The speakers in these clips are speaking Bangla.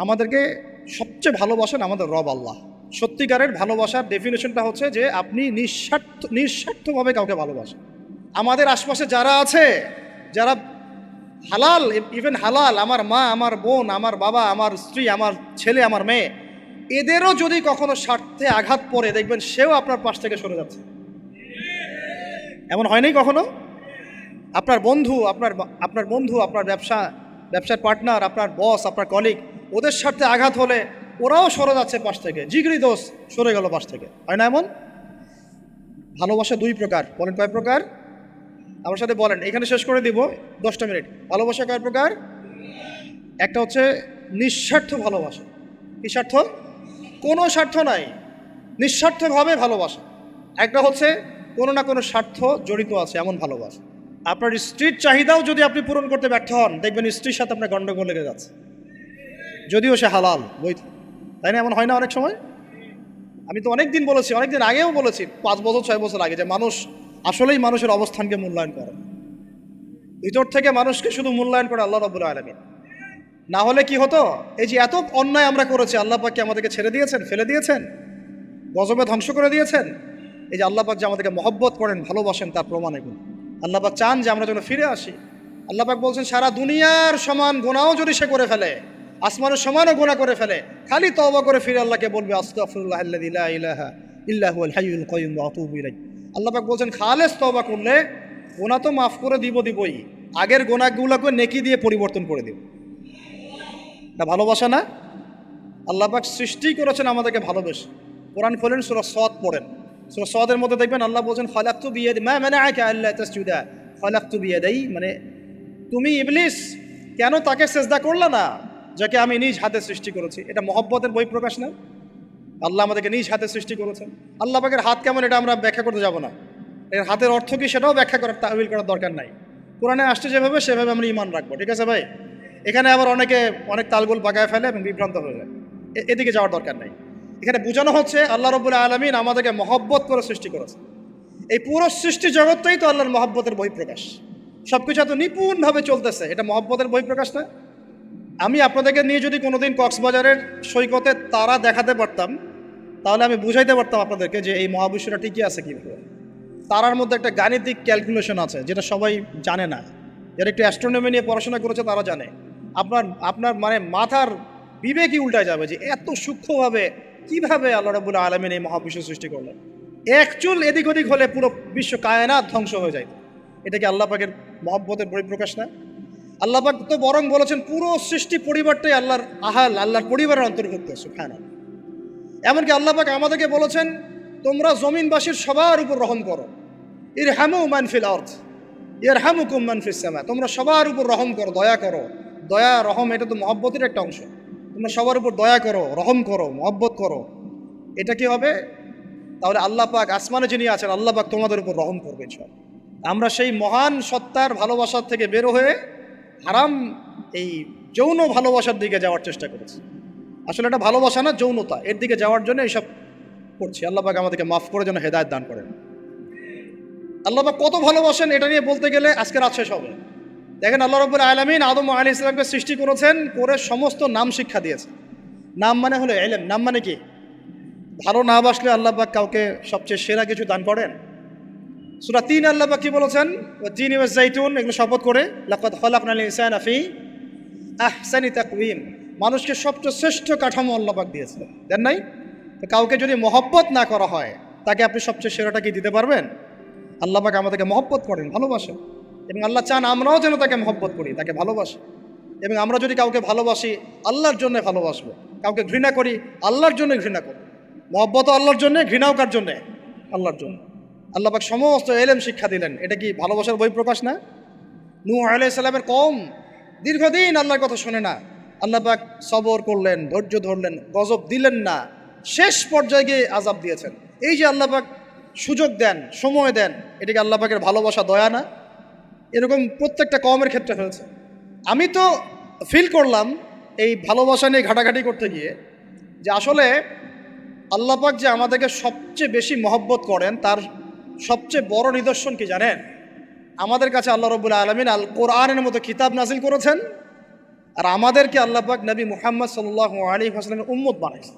আমাদেরকে সবচেয়ে ভালোবাসেন আমাদের রব আল্লাহ। সত্যিকারের ভালোবাসার ডেফিনেশনটা হচ্ছে যে আপনি নিঃস্বার্থভাবে কাউকে ভালোবাসেন। আমাদের আশপাশে যারা আছে, যারা হালাল, ইভেন হালাল, আমার মা, আমার বোন, আমার বাবা, আমার স্ত্রী, আমার ছেলে, আমার মেয়ে, এদেরও যদি কখনো স্বার্থে আঘাত পড়ে, দেখবেন সেও আপনার পাশ থেকে সরে যাচ্ছে। এমন হয়নি কখনো? আপনার বন্ধু, আপনার ব্যবসার পার্টনার, আপনার বস, আপনার কলিগ, ওদের স্বার্থে আঘাত হলে ওরাও সরে যাচ্ছে পাশ থেকে, জিগরি দোষ সরে গেল পাশ থেকে, হয় না এমন? ভালোবাসা দুই প্রকার। বলেন কয় প্রকার? আমার সাথে বলেন, এখানে শেষ করে দিব 10টা মিনিট। ভালোবাসা কয় প্রকার? একটা হচ্ছে নিঃস্বার্থ ভালোবাসা। কি স্বার্থ? কোনো স্বার্থ নাই, নিঃস্বার্থভাবে ভালোবাসা। একটা হচ্ছে কোনো না কোনো স্বার্থ জড়িত আছে এমন ভালোবাসা। আপনার স্ত্রীর চাহিদাও যদি আপনি পূরণ করতে ব্যর্থ হন, দেখবেন স্ত্রীর সাথে আপনার গন্ডগোল লেগে যাচ্ছে, যদিও সে হালাল বৈধ। তাই না? এমন হয় না অনেক সময়? আমি তো অনেক দিন বলেছি, অনেক দিন আগেও বলেছি, 5 বছর 6 বছর আগে, যে মানুষ আসলেই মানুষের অবস্থানকে মূল্যায়ন করে। ভিতর থেকে মানুষকে শুধু মূল্যায়ন করে আল্লাহ রাব্বুল আলামিন। না হলে কি হতো? এই যে এত অন্যায় আমরা করেছি, আল্লাহ পাক কি আমাদেরকে ছেড়ে দিয়েছেন, ফেলে দিয়েছেন, গজবে ধ্বংস করে দিয়েছেন? এই যে আল্লাহ পাক যে আমাদেরকে মহব্বত করেন, ভালোবাসেন, তার প্রমাণ এগুলো। আল্লাহ পাক চান যে আমরা যেন ফিরে আসি। আল্লাহ পাক বলছেন, সারা দুনিয়ার সমান গুনাহও যদি সে করে ফেলে, আসমানের সমানও গুনাহ করে ফেলে, খালি তওবা করে ফিরে আল্লাহকে বলবে, আস্তাগফিরুল্লাহাল্লাযী লা ইলাহা ইল্লা হুয়াল হাইয়ুল কাইয়্যুম ওয়া আতুবু ইলাইহি। আল্লাহ পাক বলছেন, খালেস তওবা করলে গুনাহ তো মাফ করে দিবই, আগের গুনাহগুলোকে নেকি দিয়ে পরিবর্তন করে দিব। না ভালোবাসা না? আল্লাহ পাক সৃষ্টি করেছেন আমাদেরকে ভালোবেসে। কোরআন খোলেন, সূরা সদ পড়েন। সূরা সদের মধ্যে দেখবেন আল্লাহ বলছেন, খালাকতু বিয়াদি মা মানাআকা আল্লা তাসজুদা খালাকতু বিয়াদাই, মানে তুমি ইবলিস কেন তাকে সেজদা করলে না যাকে আমি নিজ হাতে সৃষ্টি করেছি? এটা মহব্বতের বহিঃপ্রকাশ না? আল্লাহ আমাদেরকে নিজ হাতে সৃষ্টি করেছেন। আল্লাহ পাকের হাত কেমন এটা আমরা ব্যাখ্যা করতে যাব না। এর হাতের অর্থ কি সেটাও ব্যাখ্যা করার, তাহবিল করার দরকার নাই। কোরআনে আসছে যেভাবে সেভাবে আমরা ঈমান রাখবো, ঠিক আছে ভাই? এখানে আবার অনেকে অনেক তালগোল বাগায় ফেলে এবং বিভ্রান্ত হয়ে যায়, এদিকে যাওয়ার দরকার নাই। এখানে বোঝানো হচ্ছে আল্লাহ রাব্বুল আলামিন আমাদেরকে মহব্বত করে সৃষ্টি করেছে। এই পুরো সৃষ্টি জগৎটাই তো আল্লাহর মহব্বতের বহিঃপ্রকাশ। সব কিছু এত নিপুণভাবে চলতেছে, এটা মহব্বতের বহিঃপ্রকাশ না? আমি আপনাদেরকে নিয়ে যদি কোনোদিন কক্সবাজারের সৈকতে তারা দেখাতে পারতাম, তাহলে আমি বুঝাইতে পারতাম আপনাদেরকে যে এই মহাবিশ্বটা ঠিকই আছে কীভাবে। তারার মধ্যে একটা গাণিতিক ক্যালকুলেশন আছে যেটা সবাই জানে না। যারা একটু অ্যাস্ট্রোনমি নিয়ে পড়াশোনা করেছে তারা জানে। আপনার মানে মাথার বিবেকই উল্টায় যাবে যে এত সূক্ষ্মভাবে কীভাবে আল্লাহ রাব্বুল আলামিন এই মহাবিশ্ব সৃষ্টি করলেন। এক চুল এদিক ওদিক হলে পুরো বিশ্ব কায়নাত ধ্বংস হয়ে যায়। এটা কি আল্লাহ পাকের মহব্বতের বহিঃপ্রকাশ না? আল্লাহ পাক তো বরং বলেছেন পুরো সৃষ্টি পরিবারটাই আল্লাহর আল্লাহর পরিবারের অন্তর্ভুক্ত, সুবহানাল্লাহ। এমনকি আল্লাহ পাক আমাদেরকে বলেছেন, তোমরা জমিনবাসীর সবার উপর রহম করো। ইরহামু মান ফিল আরদ ইয়ারহামুকুম মান ফিস সামা। তোমরা সবার উপর রহম করো, দয়া করো। দয়া রহম এটা তো মহব্বতের একটা অংশ। তোমরা সবার উপর দয়া করো, রহম করো, মহব্বত করো। এটা কি হবে? তাহলে আল্লাহ পাক আসমানে যিনি আছেন, আল্লাহ পাক তোমাদের উপর রহম করবে ইনশাআল্লাহ। আমরা সেই মহান সত্তার ভালোবাসার থেকে বের হয়ে হারাম এই যৌন ভালোবাসার দিকে যাওয়ার চেষ্টা করেছি। আসলে এটা ভালোবাসা না, যৌনতা, এর দিকে যাওয়ার জন্য এইসব করছি। আল্লাহ পাক আমাদেরকে মাফ করে যেন হেদায়েত দান করেন। আল্লাহ পাক কত ভালোবাসেন এটা নিয়ে বলতে গেলে আজকে রাত শেষ হবে। দেখেন, আল্লাহ রাব্বুল আলামিন আদম আলাইহিস সালামকে সৃষ্টি করেছেন, করে সমস্ত নাম শিক্ষা দিয়েছে। নাম মানে হলো ইলম। নাম মানে কি? ভালো না বাসলে আল্লাহ পাক কাউকে সবচেয়ে সেরা কিছু দান করেন। সূরা ৩ আল্লাহ পাক কি বলেছেন? ওয়া তিন ওয়া যাইতুন, এগুলো শপথ করে, লাকাদ খালাকনাল ইনসানা ফি আহসানি তাকওয়িম। মানুষকে সবচেয়ে শ্রেষ্ঠ কাঠামো আল্লাহ পাক দিয়েছেন, দেন নাই? তো কাউকে যদি মহব্বত না করা হয়, তাকে আপনি সবচেয়ে সেরাটা কি দিতে পারবেন? আল্লাহ পাক আমাদেরকে মহব্বত করেন, ভালোবাসেন, এবং আল্লাহ চান আমরাও যেন তাকে মহব্বত করি, তাকে ভালোবাসি। এবং আমরা যদি কাউকে ভালোবাসি, আল্লাহর জন্য ভালোবাসবো। কাউকে ঘৃণা করি, আল্লাহর জন্য ঘৃণা করব। মহব্বতও আল্লাহর জন্যে, ঘৃণাও কার জন্যে? আল্লাহর জন্য। আল্লাহ পাক সমস্ত ইলম শিক্ষা দিলেন। এটা কি ভালোবাসার বহিঃপ্রকাশ না? নূহ আলাইহিস সালামের কওম দীর্ঘদিন আল্লাহর কথা শুনে না, আল্লাহ পাক সবর করলেন, ধৈর্য ধরলেন, গজব দিলেন না, শেষ পর্যায়ে গিয়ে আযাব দিয়েছেন। এই যে আল্লাহ পাক সুযোগ দেন, সময় দেন, এটা কি আল্লাহ পাকের ভালোবাসা, দয়া না? এরকম প্রত্যেকটা কওমের ক্ষেত্রে হয়েছে। আমি তো ফিল করলাম এই ভালোবাসা নিয়ে ঘাটাঘাটি করতে গিয়ে যে আসলে আল্লাহ পাক যে আমাদেরকে সবচেয়ে বেশি মহব্বত করেন, তার সবচেয়ে বড় নিদর্শন কি জানেন? আমাদের কাছে আল্লাহ রাব্বুল আলামিন আল কোরআনের মতো কিতাব নাজিল করেছেন, আর আমাদেরকে আল্লাহ পাক নবী মুহাম্মদ সাল্লাল্লাহু আলাইহি ওয়াসাল্লামের উম্মত বানাইছেন।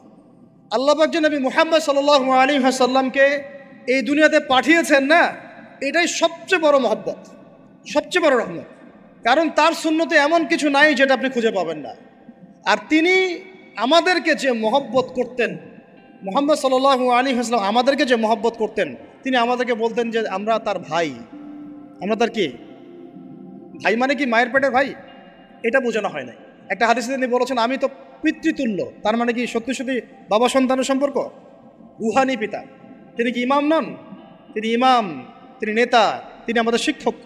আল্লাহ পাক যে নবী মুহাম্মদ সাল্লাল্লাহু আলাইহি ওয়াসাল্লামকে এই দুনিয়াতে পাঠিয়েছেন না, এটাই সবচেয়ে বড় মহব্বত, সবচেয়ে বড় রহমত। কারণ তার সুন্নতে এমন কিছু নাই যেটা আপনি খুঁজে পাবেন না। আর তিনি আমাদেরকে যে মহব্বত করতেন, মুহাম্মদ সাল্লাল্লাহু আলাইহি ওয়াসাল্লাম আমাদেরকে যে মহব্বত করতেন, তিনি আমাদেরকে বলতেন যে আমরা তার ভাই। আমরা তার কি ভাই? মানে কি মায়ের পেটের ভাই? এটা বোঝানো হয় না। একটা হাদিসে তিনি বলেছেন আমি তো পিতৃতুল্য। তার মানে কি সত্যি সত্যি বাবা সন্তানের সম্পর্ক? রুহানি পিতা। তিনি কি ইমাম নন? তিনি ইমাম, তিনি নেতা, তিনি আমাদের শিক্ষক,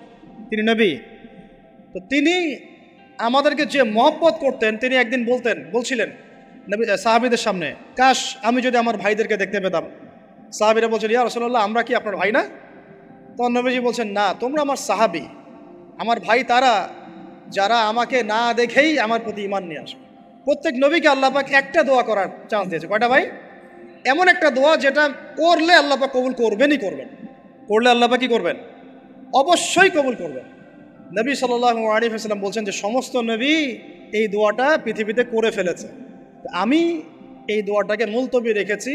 তিনি নবী। তো তিনি আমাদেরকে যে মহব্বত করতেন, তিনি একদিন বলছিলেন নবী সাহাবীদের সামনে, কাশ আমি যদি আমার ভাইদেরকে দেখতে পেতাম। সাহাবীরা বলছেন, ইয়া রাসূলুল্লাহ আমরা কি আপনার ভাই না? তখন নবীজি বলছেন, না, তোমরা আমার সাহাবী। আমার ভাই তারা যারা আমাকে না দেখেই আমার প্রতি ঈমান নিয়ে আসে। প্রত্যেক নবীকে আল্লাহ পাক একটা দোয়া করার চান্স দিয়েছে। কয়টা ভাই? এমন একটা দোয়া যেটা করলে আল্লাহ পাক কবুল করবেনই করবেন। করলে আল্লাহ পাক কি করবেন? অবশ্যই কবুল করবেন। নবী সাল্লাল্লাহু আলাইহি ওয়াসাল্লাম বলছেন যে সমস্ত নবী এই দোয়াটা পৃথিবীতে করে ফেলেছে। আমি এই দোয়াটাকে মুলতবি রেখেছি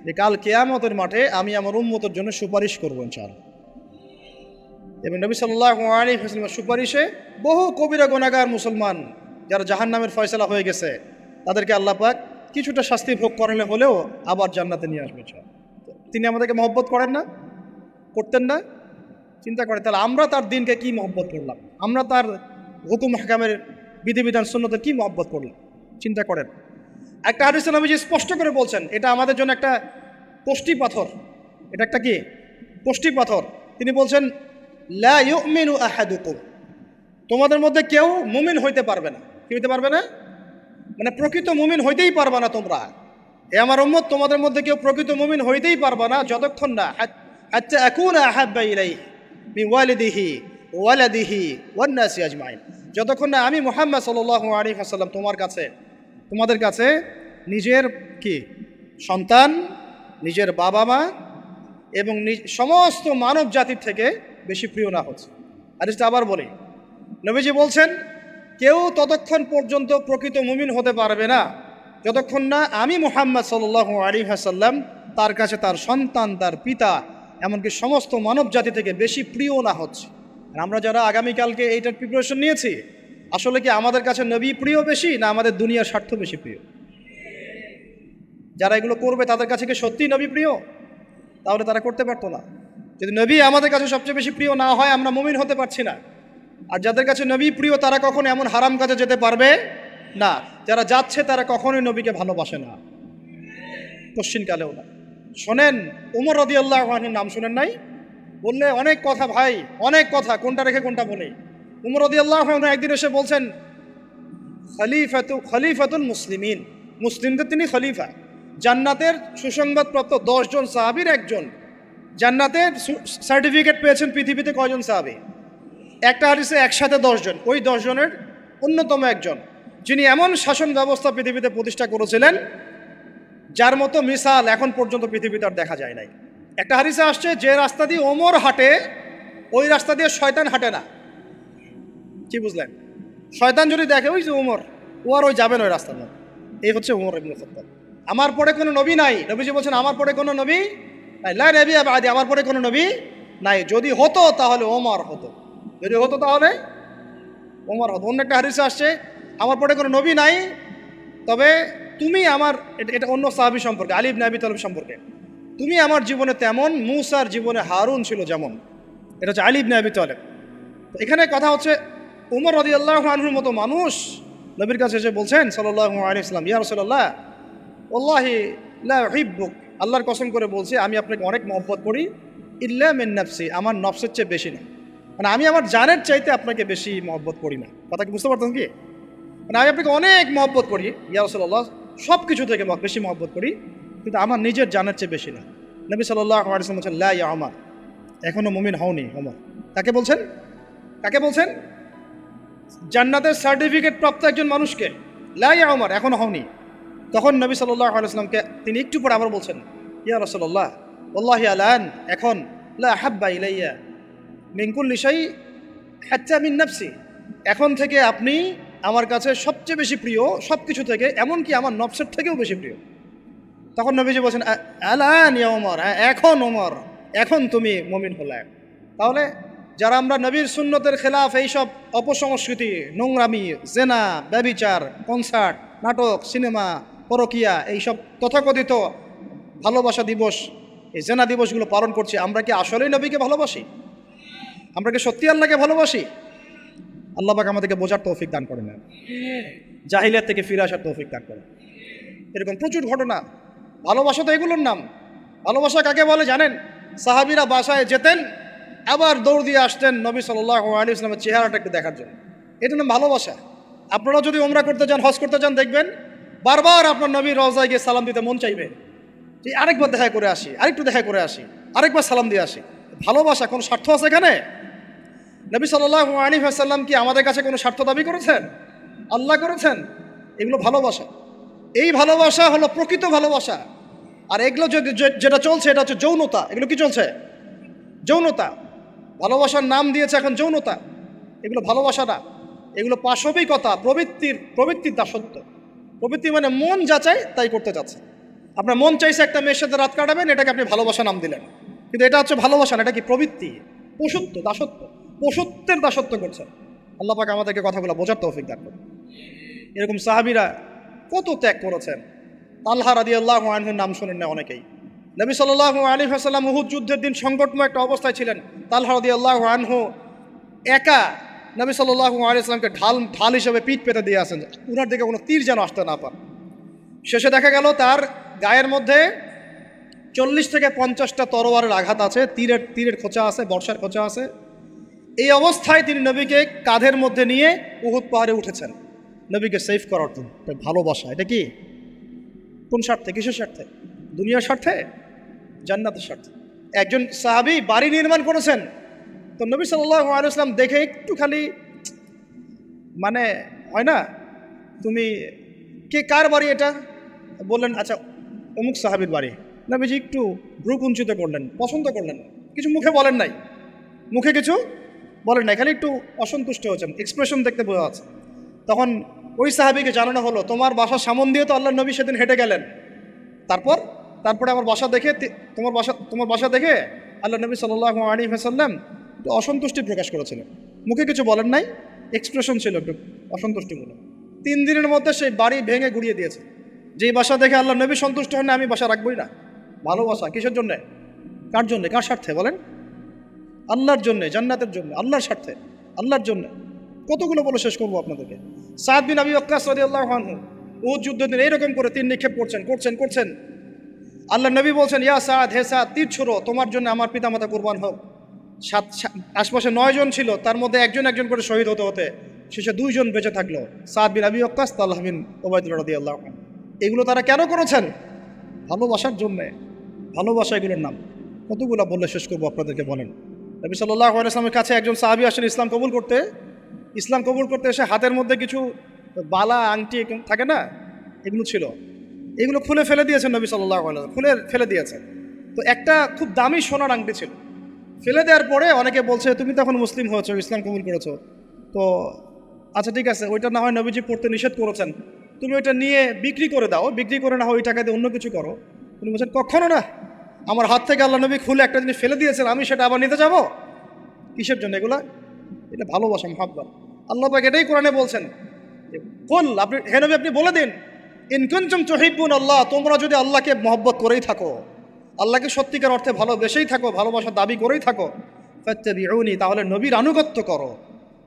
যে কাল কিয়ামতের মাঠে আমি আমার উম্মতের জন্য সুপারিশ করবো ইনশাআল্লাহ। এবং নবী সাল্লাল্লাহু আলাইহি ওয়াসাল্লামের সুপারিশে বহু কবিরা গুনাহগার মুসলমান যারা জাহান্নামের ফয়সালা হয়ে গেছে, তাদেরকে আল্লাহ পাক কিছুটা শাস্তি ভোগ করালে হলেও আবার জান্নাতে নিয়ে আসবে। তিনি আমাদেরকে মহব্বত করেন না? করতেন না? চিন্তা করেন তাহলে আমরা তার দিনকে কি মহব্বত করলাম, আমরা তার হুকুম হাকামের বিধিবিধান সুন্নতের কি মহব্বত করলাম, চিন্তা করেন। একটা হাদিসে নবীজি স্পষ্ট করে বলছেন এটা আমাদের জন্য একটা কষ্টি পাথর। এটা একটা কি কষ্টি পাথর। তিনি বলছেন লা ইউমিনু আহাদুকুম, তোমাদের মধ্যে কেউ মুমিন হইতে পারবে না। কি হইতে পারবে না? মানে প্রকৃত মুমিন হইতেই পারবে না তোমরা। এ আমার উম্মত, তোমাদের মধ্যে কেউ প্রকৃত মুমিন হইতেই পারবে না যতক্ষণ না হাত্তা আকুনা আহাব্বা ইলাইহি মিন ওয়ালিদিহি ওয়ালাদিহি ওয়ান নাসি আজমাইন, যতক্ষণ না আমি মুহাম্মদ সাল্লাল্লাহু আলাইহি ওয়াসাল্লাম তোমাদের কাছে নিজের কি সন্তান, নিজের বাবা মা এবং সমস্ত মানব জাতির থেকে বেশি প্রিয় না হচ্ছে। আর এটা আবার বলি, নবীজি বলছেন কেউ ততক্ষণ পর্যন্ত প্রকৃত মুমিন হতে পারবে না যতক্ষণ না আমি মুহাম্মদ সাল্লাল্লাহু আলাইহি ওয়াসাল্লাম তার কাছে তার সন্তান, তার পিতা, এমনকি সমস্ত মানব জাতি থেকে বেশি প্রিয় না হচ্ছে। আর আমরা যারা আগামীকালকে এইটার প্রিপারেশন নিয়েছি, আসলে কি আমাদের কাছে নবী প্রিয় বেশি না আমাদের দুনিয়ার স্বার্থ বেশি প্রিয়? যারা এগুলো করবে তাদের কাছে কি সত্যিই নবী প্রিয়? তাহলে তারা করতে পারতো না। যদি নবী আমাদের কাছে সবচেয়ে বেশি প্রিয় না হয়, আমরা মুমিন হতে পারছি না। আর যাদের কাছে নবী প্রিয় তারা কখনো এমন হারাম কাজে যেতে পারবে না। যারা যাচ্ছে তারা কখনোই নবীকে ভালোবাসে না, কোশ্চিনকালেও না। শোনেন, উমর রাদিয়াল্লাহু আনহুর নাম শুনেন নাই? বললে অনেক কথা ভাই, অনেক কথা, কোনটা রেখে কোনটা বলে। উমর রাদিয়াল্লাহু আনহু একদিন এসে বলছেন খলিফাতুল মুসলিমিন, মুসলিমদের তিনি খলিফা। জান্নাতের সুসংবাদপ্রাপ্ত 10 জন সাহাবীর একজন। জান্নাতের সার্টিফিকেট পেয়েছেন পৃথিবীতে কয়জন সাহাবী? একটা হাদিসে একসাথে 10 জন। ওই 10 জনের অন্যতম একজন, যিনি এমন শাসন ব্যবস্থা পৃথিবীতে প্রতিষ্ঠা করেছিলেন যার মতো মিসাল এখন পর্যন্ত পৃথিবীতে আর দেখা যায় নাই। একটা হাদিসে আসছে যে রাস্তা দিয়ে ওমর হাঁটে ওই রাস্তা দিয়ে শয়তান হাঁটে না। কি বুঝলেন? শয়তান যদি দেখে ওই যে ওমর, ও আর ওই যাবেন ওই রাস্তা না। এই হচ্ছে ওমর ইবনে খাত্তাব। আমার পরে কোনো নবী নাই। নবীজি বলছেন আমার পরে কোনো নবী নাই, লা নবিয়্যা বাদি, আমার পরে কোনো নবী নাই। যদি হতো তাহলে ওমর হতো, যদি হতো তাহলে ওমর হতো। অন্য একটা হাদিসে আসছে আমার পরে কোনো নবী নাই, তবে তুমি আমার, এটা অন্য সাহাবী সম্পর্কে, আলী ইবনে আবি তালিব সম্পর্কে, তুমি আমার জীবনে তেমন মূসার জীবনে হারুন ছিল যেমন। এটা হচ্ছে আলী ইবনে আবি তালিব। তো এখানে কথা হচ্ছে উমর রাদিয়াল্লাহু আনহুর মতো মানুষ নবীর কাছে এসে বলছেন সাল্লাল্লাহু আলাইহি ওয়াসাল্লাম, ইয়া রাসূলুল্লাহ ওয়াল্লাহি লা উহিব্বুক, আল্লাহর কসম করে বলছি আমি আপনাকে অনেক মহব্বত করি, ইল্লা মিন নাফসি, আমার নফসের চেয়ে বেশি না। মানে আমি আমার জানের চাইতে আপনাকে বেশি মহব্বত করি না। কথা কি বুঝতে পারতেন কি? মানে আমি আপনাকে অনেক মহব্বত করি ইয়া রাসূলুল্লাহ, সব কিছু থেকে বেশি মহব্বত করি, কিন্তু আমার নিজের জানের চেয়ে বেশি না। নবী সাল্লাল্লাহু আলাইহি ওয়াসাল্লাম বলছেন লা ইয়া ওমর, এখনো মুমিন হওনি ওমর। কাকে বলছেন? কাকে বলছেন? জান্নাতের সার্টিফিকেট প্রাপ্ত একজন মানুষকে লা ইয়া ওমর, এখনো হওনি। তখন নবী সাল্লাল্লাহু আলাইহি ওয়াসাল্লামকে তিনি একটু পরে আবার বলছেন ইয়া রাসূলুল্লাহ ওয়াল্লাহি আলান, এখন লা হাব্বা ইলাইয়া মিন কুল্লি শাই হাত্তা মিন নাফসি, এখন থেকে আপনি আমার কাছে সবচেয়ে বেশি প্রিয় সব কিছু থেকে, এমনকি আমার নফসের থেকেও বেশি প্রিয়। তখন নবীজি বলছেন আলান ইয়া ওমর, এখন ওমর, এখন তুমি মুমিন হলে। তাহলে যারা আমরা নবীর সুন্নতের খেলাফ এইসব অপসংস্কৃতি, নোংরামি, জেনা, ব্যভিচার, কনসার্ট, নাটক, সিনেমা, পরকিয়া, এইসব তথাকথিত ভালোবাসা দিবস, এই জেনা দিবসগুলো পালন করছি, আমরা কি আসলেই নবীকে ভালোবাসি? আমরা কি সত্যি আল্লাহকে ভালোবাসি? আল্লাহ পাক আমাদেরকে বোঝার তৌফিক দান করে না, জাহিলিয়াত থেকে ফিরে আসার তৌফিক দান করে। এরকম প্রচুর ঘটনা। ভালোবাসা তো এগুলোর নাম। ভালোবাসা কাকে বলে জানেন? সাহাবীরা বাসায় যেতেন, আবার দৌড় দিয়ে আসতেন নবী সাল্লাল্লাহু আলাইহি ওয়াসাল্লামের চেহারাটা একটু দেখার জন্য। এটার নাম ভালোবাসা। আপনারা যদি উমরা করতে যান, হজ করতে যান, দেখবেন বারবার আপনার নবীর রওজায় গিয়ে সালাম দিতে মন চাইবে, যে আরেকবার দেখা করে আসি, আরেকটু দেখা করে আসি, আরেকবার সালাম দিয়ে আসি। ভালোবাসা কোনো স্বার্থ আছে এখানে? নবী সাল্লাল্লাহু আলাইহি ওয়াসাল্লাম কি আমাদের কাছে কোনো স্বার্থ দাবি করেছেন? আল্লাহ করেছেন। এগুলো ভালোবাসা। এই ভালোবাসা হলো প্রকৃত ভালোবাসা। আর এগুলো যেটা চলছে এটা হচ্ছে যৌনতা। এগুলো কি চলছে? যৌনতা। ভালোবাসার নাম দিয়েছে এখন যৌনতা। এগুলো ভালোবাসা না, এগুলো পাশবিকতা, প্রবৃত্তির দাসত্ব। প্রবৃত্তি মানে মন যা চায় তাই করতে চাচ্ছে। আপনার মন চাইছে একটা মেয়ের সাথে রাত কাটাবেন, এটাকে আপনি ভালোবাসা নাম দিলেন, কিন্তু এটা হচ্ছে ভালোবাসা না, এটা কি? প্রবৃত্তি, পশুত্ব, দাসত্ব, পশুত্বের দাসত্ব করছে। আল্লাহ পাক আমাদেরকে কথাগুলো বোঝার তৌফিক দান করুন। এরকম সাহাবীরা কত ত্যাগ করেছেন। তালহা রাদিয়াল্লাহু আনহুর নাম শোনেন না অনেকেই। নবী সাল্লাল্লাহু আলাইহি ওয়াসাল্লাম উহুদ যুদ্ধের দিন সংকটময় একটা অবস্থায় ছিলেন। তালহা রাদিয়াল্লাহু আনহু একা নবী সাল্লাল্লাহু আলাইহি ওয়াসাল্লামকে ঢাল হিসেবে পিঠ পেতে দিয়ে আসেন, উনার দিকে কোনো তীর যেন আসতে না পারে। শেষে দেখা গেল তার গায়ের মধ্যে 40 থেকে 50টা তরোয়ারের আঘাত আছে, তীরের খোঁচা আছে, বর্ষার খোঁচা আছে। এই অবস্থায় তিনি নবীকে কাঁধের মধ্যে নিয়ে উহুদ পাহাড়ে উঠেছেন নবীকে সেভ করার জন্য। ভালোবাসা। এটা কি? কোন স্বার্থে? কিসের স্বার্থে? দুনিয়ার স্বার্থে? জান্নাতের স্বার্থে। একজন সাহাবী বাড়ি নির্মাণ করেছেন, তো নবী সাল্লাল্লাহু আলাইহি ওয়াসাল্লাম দেখে একটু খালি মানে হয় না, তুমি কে, কার বাড়ি এটা? বললেন আচ্ছা অমুক সাহাবীর বাড়ি। নবীজি একটু ভ্রু কুঞ্চিত করলেন, পছন্দ করলেন না, কিছু মুখে বলেন নাই, মুখে কিছু বলেন নাই, খালি একটু অসন্তুষ্ট হয়েছেন, এক্সপ্রেশন দেখতে বোঝা যাচ্ছে। তখন ওই সাহাবীকে জানানো হলো, তোমার বাসার সামন দিয়ে তো আল্লাহর নবী সেদিন হেঁটে গেলেন, তারপরে আমার বাসা দেখে, তোমার বাসা দেখে আল্লাহ নবী সাল্লাল্লাহু আলাইহি ওয়াসাল্লাম একটু অসন্তুষ্টি প্রকাশ করেছিলেন, মুখে কিছু বলেন নাই, এক্সপ্রেশন ছিল একটু অসন্তুষ্টিমূলক। 3 দিনের মধ্যে সেই বাড়ি ভেঙে গুড়িয়ে দিয়েছে। যেই বাসা দেখে আল্লাহ নবী সন্তুষ্ট হন না, আমি বাসা রাখবই না। ভালোবাসা কিসের জন্যে? কার জন্যে? কার স্বার্থে বলেন? আল্লাহর জন্যে, জান্নাতের জন্য, আল্লাহর স্বার্থে, আল্লাহর জন্য। কতগুলো বলে শেষ করবো আপনাদেরকে। সাদ বিন আবি ওয়াক্কাস রাদিয়াল্লাহু আনহু উহুদ যুদ্ধের দিন এইরকম করে তীর নিক্ষেপ করছেন। আল্লাহ নবী বলছেন, ইয়া সাদ, হে সাদ, তীর ছোড়ো, তোমার জন্য আমার পিতামাতা কুরবান হোক। আশপাশে 9 জন ছিল, তার মধ্যে একজন করে শহীদ হতে শেষে 2 জন বেঁচে থাকলো, সাদ বিন আবি ওয়াক্কাস, তালহা বিন উবাইদুল্লাহ রাদিয়াল্লাহু আনহু। এগুলো তারা কেন করেছেন? ভালোবাসার জন্যে। ভালোবাসা এগুলোর নাম। কতগুলো বললে শেষ করবো আপনাদেরকে বলেন। নবী সাল্লাল্লাহু আলাইহি ওয়াসাল্লামের কাছে একজন সাহাবী আসেন ইসলাম কবুল করতে এসে হাতের মধ্যে কিছু বালা, আংটি থাকে না, এগুলো ছিল, এগুলো খুলে ফেলে দিয়েছেন নবী সাল্লাল্লাহু আলাইহি ওয়াসাল্লাম, খুলে ফেলে দিয়েছেন। তো একটা খুব দামি সোনার আংটি ছিল। ফেলে দেওয়ার পরে অনেকে বলছে, তুমি তখন মুসলিম হয়েছো, ইসলাম কবুল করেছো, তো আচ্ছা ঠিক আছে, ওইটা না হয় নবীজি পড়তে নিষেধ করেছেন, তুমি ওইটা নিয়ে বিক্রি করে দাও, বিক্রি করে না হয় ওই টাকা দিয়ে অন্য কিছু করো। তুমি বলছেন, কখনো না, আমার হাত থেকে আল্লাহ নবী খুলে একটা জিনিস ফেলে দিয়েছেন, আমি সেটা আবার নিতে যাব? কিসের জন্য এগুলা? এটা ভালোবাসা, মহব্বত। আল্লাহ পাক এটাই কোরআনে বলছেন, হে নবী আপনি বলে দিন, ইন কুনতুম তুহিব্বুন আল্লাহ, তোমরা যদি আল্লাহকে মহব্বত করেই থাকো, আল্লাহকে সত্যিকার অর্থে ভালোবেসেই থাকো, ভালোবাসার দাবি করেই থাকো, ফাত্তাবিউনি, তাহলে নবীর আনুগত্য করো,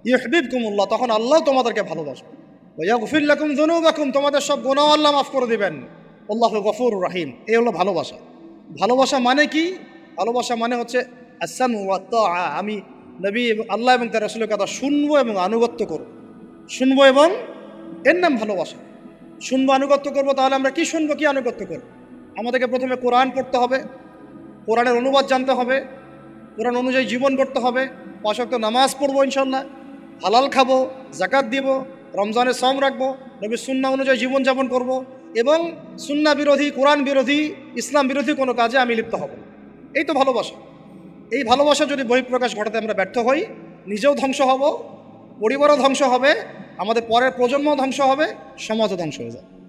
ইউহিব্বুকুমুল্লাহ, তখন আল্লাহ তোমাদেরকে ভালোবাসবে, ওয়া ইয়াগফির লাকুম যুনুবাকুম, তোমাদের সব গুনাহ আল্লাহ মাফ করে দিবেন, আল্লাহু গফুরুর রহিম। এই হলো ভালোবাসা। ভালোবাসা মানে কি? ভালোবাসা মানে হচ্ছে আস-সামউ ওয়া তাআ, আমি নবী এবং আল্লাহ এবং তার রাসূলের কথা শুনবো এবং আনুগত্য করব, শুনবো, এবং এর নাম ভালোবাসা। শুনবো, আনুগত্য করবো, তাহলে আমরা কি শুনবো, কি আনুগত্য করবো? আমাদেরকে প্রথমে কোরআন পড়তে হবে, কোরআনের অনুবাদ জানতে হবে, কোরআন অনুযায়ী জীবন করতে হবে, 5 ওয়াক্ত নামাজ পড়বো ইনশাল্লাহ, হালাল খাবো, যাকাত দিব, রমজানের সওম রাখবো, নবীর সুন্নাহ অনুযায়ী জীবনযাপন করব, এবং সুন্নাহ বিরোধী, কোরআন বিরোধী, ইসলাম বিরোধী কোনো কাজে আমি লিপ্ত হব। এই তো ভালোবাসা। এই ভালোবাসা যদি বহিঃপ্রকাশ ঘটাতে আমরা ব্যর্থ হই, নিজেও ধ্বংস হব, পরিবারও ধ্বংস হবে, আমাদের পরের প্রজন্ম ধ্বংস হবে, সমাজও ধ্বংস হয়ে যাবে।